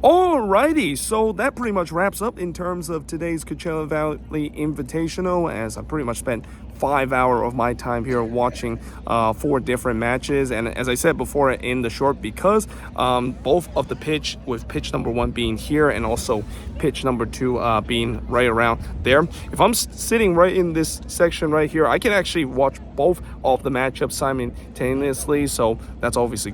Alrighty, so that pretty much wraps up in terms of today's Coachella Valley Invitational, as I pretty much spent 5 hours of my time here watching 4 different matches. And as I said before in the short, because both of the pitch, with pitch number 1 being here and also pitch number 2 being right around there, if I'm sitting right in this section right here, I can actually watch both of the matchups simultaneously. So that's obviously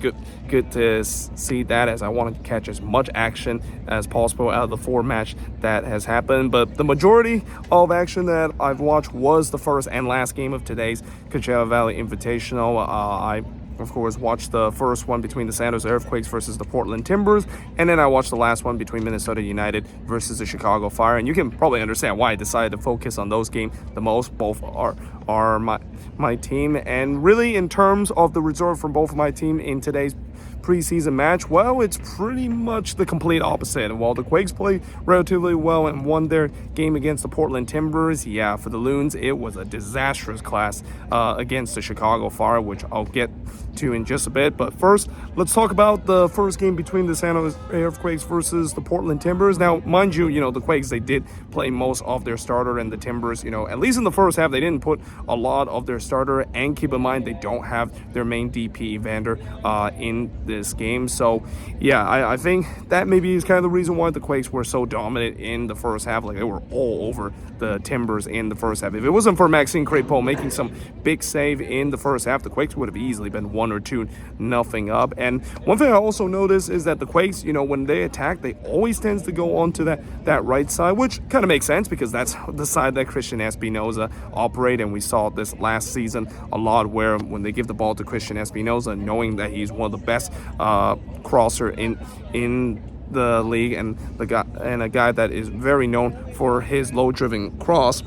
good to see that, as I want to catch as much action as possible out of the 4 match that has happened. But the majority of action that I've watched was the first and last game of today's Coachella Valley Invitational. I of course watched the first one between the San Jose Earthquakes versus the Portland Timbers, and then I watched the last one between Minnesota United versus the Chicago Fire. And you can probably understand why I decided to focus on those games the most. Both are my team, and really in terms of the result from both of my team in today's preseason match, well, it's pretty much the complete opposite. And while the Quakes played relatively well and won their game against the Portland Timbers, yeah, for the Loons, it was a disastrous class against the Chicago Fire, which I'll get to in just a bit. But first, let's talk about the first game between the San Jose Earthquakes versus the Portland Timbers. Now, mind you, the Quakes, they did play most of their starter, and the Timbers, at least in the first half, they didn't put a lot of their starter. And keep in mind, they don't have their main DP Evander in this game. So yeah, I think that maybe is kind of the reason why the Quakes were so dominant in the first half. Like, they were all over the Timbers in the first half. If it wasn't for Maxime Crépeau making some big save in the first half, the Quakes would have easily been 1 or 2-0 up. And one thing I also noticed is that the Quakes, when they attack, they always tends to go onto that right side, which kind of makes sense because that's the side that Christian Espinoza operate. And we saw this last season a lot, where when they give the ball to Christian Espinoza, knowing that he's one of the best crosser in the league, and a guy that is very known for his low-driven cross,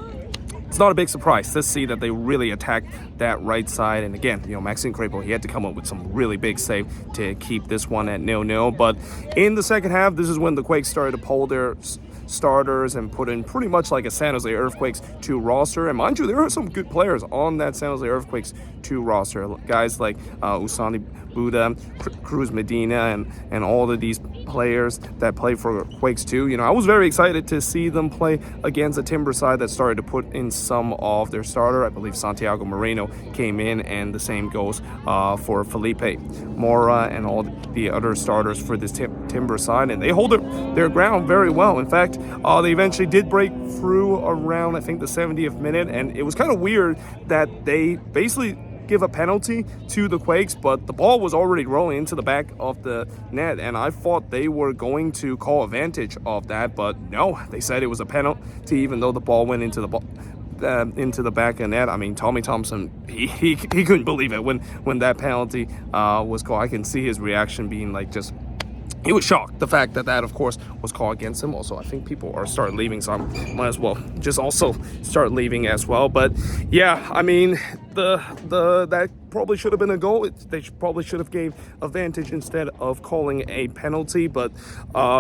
it's not a big surprise to see that they really attacked that right side. And again, Maxime Crépeau, he had to come up with some really big save to keep this one at 0-0. But in the second half, this is when the Quakes started to pull their starters and put in pretty much like a San Jose Earthquakes 2 roster. And mind you, there are some good players on that San Jose Earthquakes 2 roster. Guys like Usani Buda, Cruz Medina, and all of these players that play for Quakes 2. I was very excited to see them play against a Timber side that started to put in some of their starter. I believe Santiago Moreno came in, and the same goes for Felipe Mora and all the other starters for this Timber side. And they hold their ground very well. In fact, they eventually did break through around, I think, the 70th minute, and it was kind of weird that they basically give a penalty to the Quakes, but the ball was already rolling into the back of the net, and I thought they were going to call advantage of that, but no, they said it was a penalty even though the ball went into the back of the net. I mean, Tommy Thompson, he couldn't believe it when that penalty was called. I can see his reaction being like just... He was shocked, the fact that of course, was called against him. Also, I think people are starting leaving, so I might as well just also start leaving as well. But yeah, I mean, that probably should have been a goal. They probably should have gave advantage instead of calling a penalty. But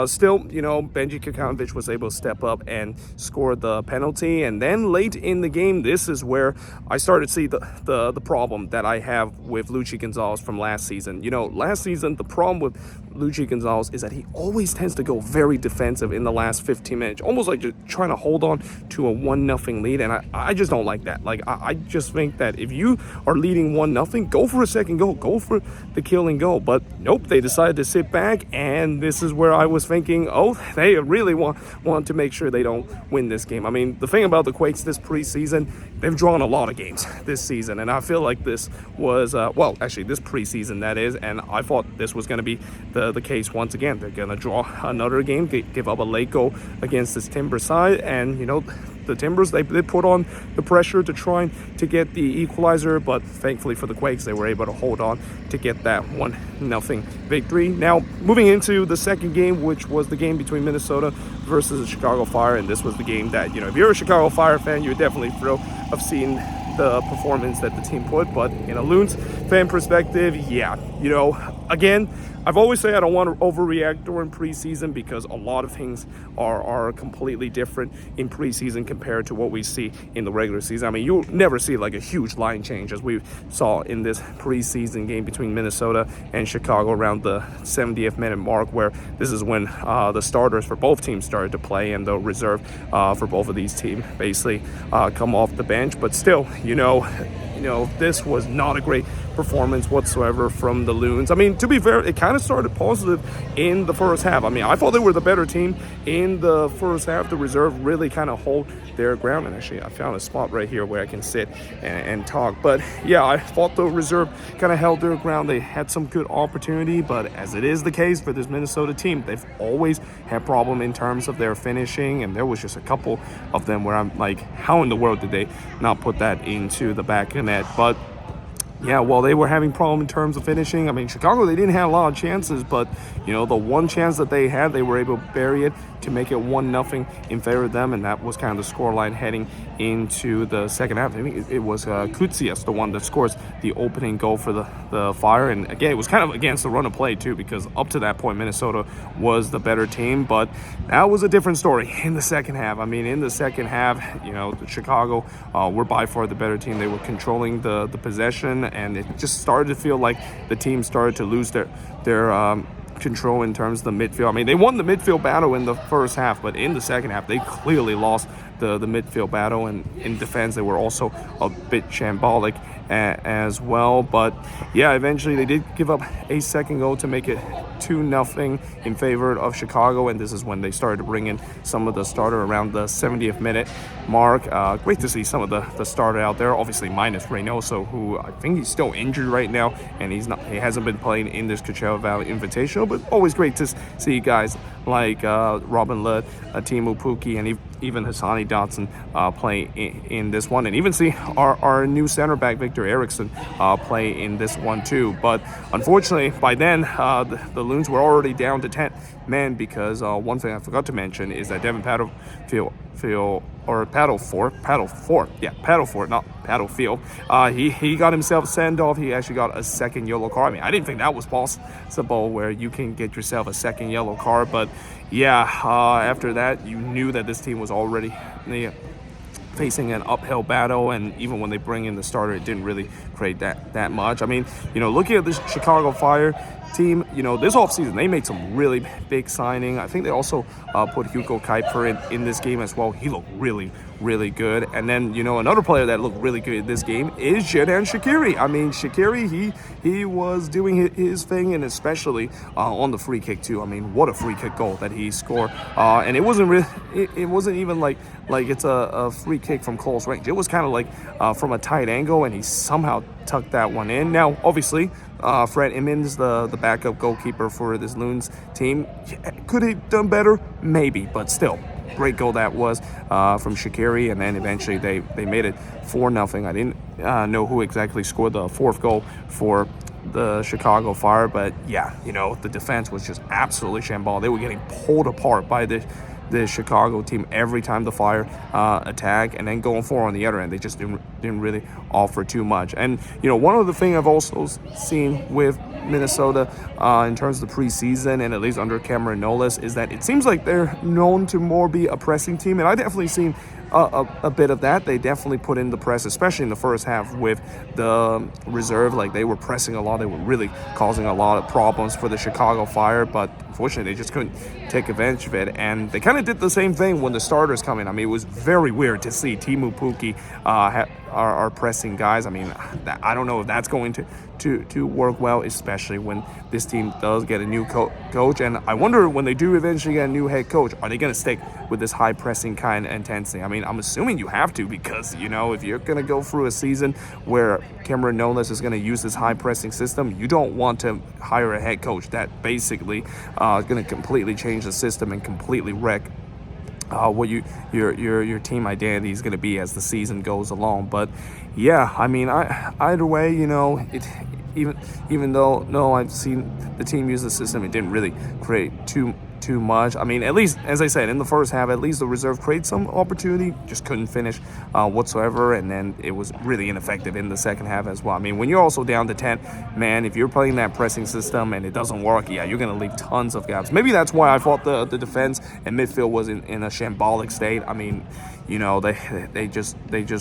still, Benji Kikanovic was able to step up and score the penalty. And then late in the game, this is where I started to see the problem that I have with Luchi Gonzalez from last season. Last season, the problem with Luchi Gonzalez is that he always tends to go very defensive in the last 15 minutes, almost like just trying to hold on to a 1-0 lead. And I just don't like that. Like, I just think that if you are leading 1-0, go for a second goal, go for the killing goal. But nope, they decided to sit back, and this is where I was thinking, oh, they really want to make sure they don't win this game. I mean, the thing about the Quakes this preseason, they've drawn a lot of games this season, and I feel like this was, this preseason, that is, and I thought this was going to be the case once again. They're going to draw another game, give up a late goal against this Timber side, and, the Timbers, they put on the pressure to try to get the equalizer, but thankfully for the Quakes, they were able to hold on to get that 1-0 victory. Now, moving into the second game, which was the game between Minnesota versus the Chicago Fire, and this was the game that, if you're a Chicago Fire fan, you're definitely thrilled of seeing the performance that the team put. But in a Loons fan perspective, yeah, again, I've always said I don't want to overreact during preseason because a lot of things are completely different in preseason compared to what we see in the regular season. I mean, you'll never see like a huge line change as we saw in this preseason game between Minnesota and Chicago around the 70th minute mark, where this is when the starters for both teams started to play and the reserve for both of these teams basically come off the bench. But still, this was not a great performance whatsoever from the Loons. I mean, to be fair, it kind of started positive in the first half. I mean, I thought they were the better team in the first half. The reserve really kind of hold their ground. And actually, I found a spot right here where I can sit and talk. But yeah, I thought the reserve kind of held their ground. They had some good opportunity, but as it is the case for this Minnesota team, they've always had problem in terms of their finishing. And there was just a couple of them where I'm like, how in the world did they not put that into the back of net? But yeah, well, they were having problem in terms of finishing. I mean, Chicago, they didn't have a lot of chances, but, the one chance that they had, they were able to bury it to make it 1-0 in favor of them, and that was kind of the scoreline heading into the second half. I think it was Kutsias, the one that scores the opening goal for the Fire, and again, it was kind of against the run of play, too, because up to that point, Minnesota was the better team, but that was a different story in the second half. I mean, in the second half, Chicago were by far the better team. They were controlling the possession, and it just started to feel like the team started to lose their control in terms of the midfield. I mean, they won the midfield battle in the first half, but in the second half, they clearly lost the midfield battle, and in defense, they were also a bit shambolic as well. But yeah, eventually they did give up a second goal to make it 2-0 in favor of Chicago, and this is when they started to bring in some of the starter around the 70th minute mark. Great to see some of the starter out there, obviously minus Reynoso, who I think he's still injured right now, and he hasn't been playing in this Coachella Valley Invitational, but always great to see guys like Robin Ludd, Timu Pukki, and even Hassani Dotson play in this one, and even see our new center back Victor Eriksson play in this one too. But unfortunately, by then the Loons were already down to 10 men, because one thing I forgot to mention is that Devin Paddlefield, he got himself sent off. He actually got a second yellow card. I mean, I didn't think that was possible where you can get yourself a second yellow card, but yeah, after that, you knew that this team was already facing an uphill battle, and even when they bring in the starter, it didn't really create that much. I mean, looking at this Chicago Fire team, this offseason, they made some really big signing. I think they also put Hugo Kuiper in this game as well. He looked really, really good. And then, another player that looked really good in this game is Xherdan Shaqiri. I mean, Shaqiri, he was doing his thing, and especially on the free kick too. I mean, what a free kick goal that he scored. And it wasn't really, it wasn't even like it's a free kick from close range. It was kind of like from a tight angle, and he somehow tucked that one in. Now, obviously, Fred Emmons, the backup goalkeeper for this Loons team, could he done better? Maybe, but still, great goal that was from Shaqiri, and then eventually they made it 4-0. I didn't know who exactly scored the fourth goal for the Chicago Fire, but yeah, the defense was just absolutely shambolic. They were getting pulled apart by the Chicago team every time the Fire attack, and then going forward on the other end, they just didn't really offer too much. And one of the things I've also seen with Minnesota in terms of the preseason, and at least under Cameron Nolas, is that it seems like they're known to more be a pressing team, and I definitely seen a bit of that. They definitely put in the press, especially in the first half with the reserve. Like, they were pressing a lot. They were really causing a lot of problems for the Chicago Fire, but unfortunately, they just couldn't take advantage of it. And they kind of did the same thing when the starters come in. I mean, it was very weird to see Timu Pukki are pressing guys. I mean, I don't know if that's going to work well, especially when this team does get a new coach. And I wonder, when they do eventually get a new head coach, are they going to stick with this high pressing kind of intensity? I mean, I'm assuming you have to, because, if you're going to go through a season where Cameron Nolas is going to use this high pressing system, you don't want to hire a head coach that basically is going to completely change the system and completely wreck what your team identity is going to be as the season goes along. But yeah, I mean, either way, even though I've seen the team use the system, it didn't really create too too much. I mean, at least, as I said, in the first half, at least the reserve created some opportunity, just couldn't finish whatsoever, and then it was really ineffective in the second half as well. I mean, when you're also down to 10, man, if you're playing that pressing system and it doesn't work, yeah, you're going to leave tons of gaps. Maybe that's why I thought the defense and midfield was in a shambolic state. I mean, you know, they just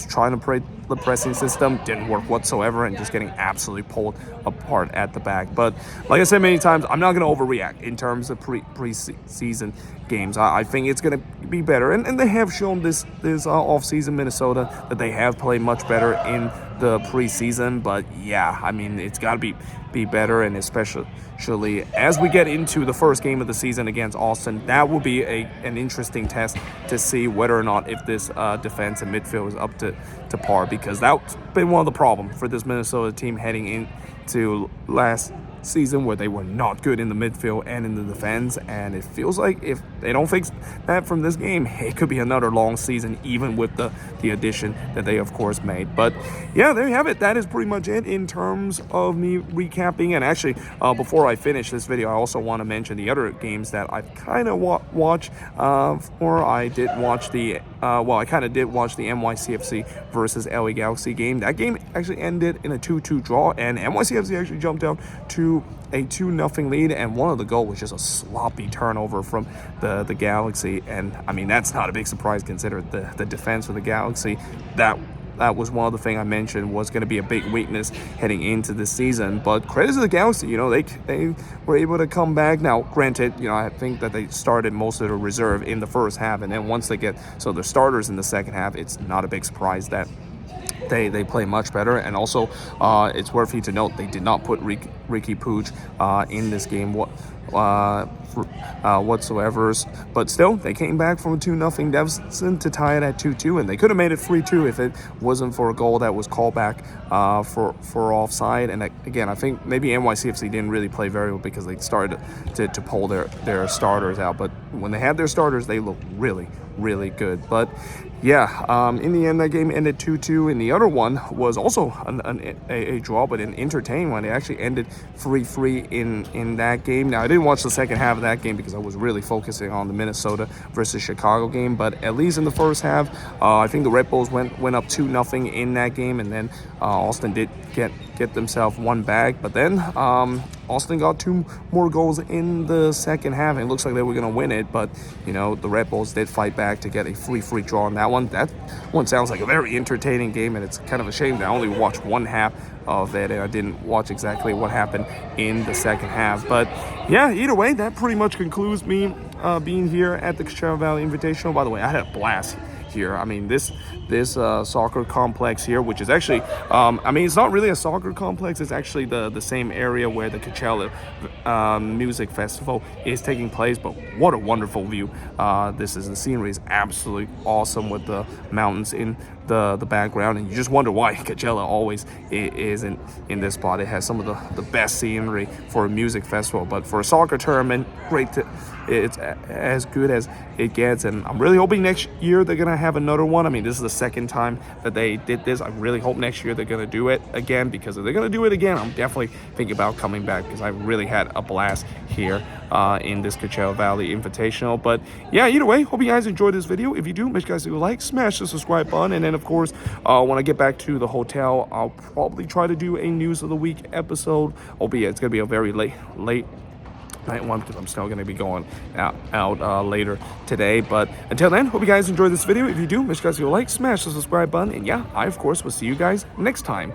trying to play the pressing system, didn't work whatsoever, and just getting absolutely pulled apart at the back. But like I said many times, I'm not going to overreact in terms of preseason games. I think it's going to be better, and they have shown this offseason Minnesota that they have played much better in the preseason. But yeah, I mean, it's got to be better, and especially as we get into the first game of the season against Austin, that will be an interesting test to see whether or not if this defense and midfield is up to par, because that's been one of the problems for this Minnesota team heading into last season, where they were not good in the midfield and in the defense, and it feels like if they don't fix that from this game, it could be another long season, even with the addition that they of course made. But yeah, there you have it. That is pretty much it in terms of me recapping. And actually, before I finish this video, I also want to mention the other games that I've kind of watched. Or I did watch the I kind of did watch the NYCFC versus LA Galaxy game. That game actually ended in a 2-2 draw, and NYCFC actually jumped down to a 2-0 lead, and one of the goals was just a sloppy turnover from the Galaxy. And I mean, that's not a big surprise considering the defense of the Galaxy. That was one of the things I mentioned was going to be a big weakness heading into this season. But credit to the Galaxy, you know, they were able to come back. Now, granted, you know, I think that they started most of the reserve in the first half, and then once they get the starters in the second half, it's not a big surprise that they play much better. And also, it's worthy to note they did not put Ricky Puig in this game whatsoever. But still, they came back from a 2-0 deficit to tie it at 2-2, and they could have made it 3-2 if it wasn't for a goal that was called back for offside. And again, I think maybe NYCFC didn't really play very well because they started to pull their starters out. But when they had their starters, they looked really good. But yeah, in the end, that game ended 2-2, and the other one was also a draw, but an entertaining one. It actually ended 3-3 in that game. Now, I didn't watch the second half of that game because I was really focusing on the Minnesota versus Chicago game, but at least in the first half, I think the Red Bulls went up 2-0 in that game, and then Austin did get themselves one back. But then Austin got 2 more goals in the second half, and it looks like they were going to win it. But, you know, the Red Bulls did fight back to get a 3-3 draw on that one. That one sounds like a very entertaining game, and it's kind of a shame that I only watched one half of it, and I didn't watch exactly what happened in the second half. But yeah, either way, that pretty much concludes me being here at the Coachella Valley Invitational. By the way, I had a blast here. I mean, this soccer complex here, which is actually, I mean, it's not really a soccer complex. It's actually the same area where the Coachella Music Festival is taking place. But what a wonderful view the scenery is absolutely awesome with the mountains in the background, and you just wonder why Coachella always is in this spot. It has some of the best scenery for a music festival, but for a soccer tournament, it's as good as it gets. And I'm really hoping next year they're gonna have another one. I mean, this is the second time that they did this. I really hope next year they're gonna do it again, because if they're gonna do it again, I'm definitely thinking about coming back, because I really had a blast here in this Coachella Valley Invitational. But yeah, either way, hope you guys enjoyed this video. If you do, make sure you guys do a like, smash the subscribe button, and then of course, when I get back to the hotel, I'll probably try to do a news of the week episode. Albeit it's gonna be a very late night one, because I'm still going to be going out later today. But until then, hope you guys enjoyed this video. If you do, make sure you guys do a like, smash the subscribe button, and yeah, I of course will see you guys next time.